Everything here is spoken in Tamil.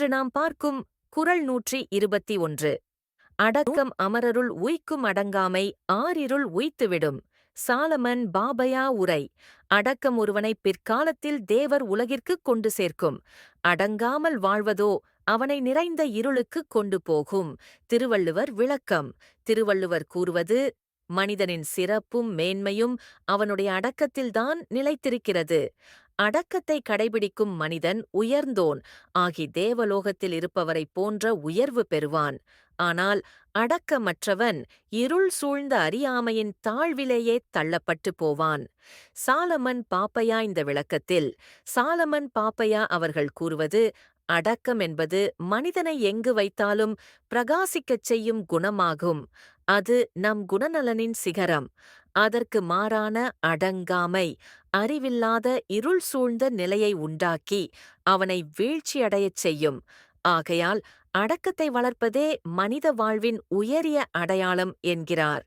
இன்று நாம் பார்க்கும் குறள் 121. அடக்கம் அமரருள் உய்க்கும் அடங்காமை ஆரிருள் உய்த்துவிடும். சாலமன் பாபயா உரை. அடக்கம் ஒருவனை பிற்காலத்தில் தேவர் உலகிற்குக் கொண்டு சேர்க்கும். அடங்காமல் வாழ்வதோ அவனை நிறைந்த இருளுக்குக் கொண்டு போகும். திருவள்ளுவர் விளக்கம். திருவள்ளுவர் கூறுவது, மனிதனின் சிறப்பும் மேன்மையும் அவனுடைய அடக்கத்தில்தான் நிலைத்திருக்கிறது. அடக்கத்தை கடைபிடிக்கும் மனிதன் உயர்ந்தோன் ஆகி தேவலோகத்தில் இருப்பவரைப் போன்ற உயர்வு பெறுவான். ஆனால் அடக்கமற்றவன் இருள் சூழ்ந்த அறியாமையின் தாழ்விலேயே தள்ளப்பட்டு போவான். சாலமன் பாப்பையா இந்த விளக்கத்தில் சாலமன் பாப்பையா அவர்கள் கூறுவது, அடக்கம் என்பது மனிதனை எங்கு வைத்தாலும் பிரகாசிக்கச் செய்யும் குணமாகும். அது நம் குணநலனின் சிகரம். அதற்கு மாறான அடங்காமை அறிவில்லாத இருள் சூழ்ந்த நிலையை உண்டாக்கி அவனை வீழ்ச்சியடையச் செய்யும். ஆகையால் அடக்கத்தை வளர்ப்பதே மனித வாழ்வின் உயரிய அடையாளம் என்கிறார்.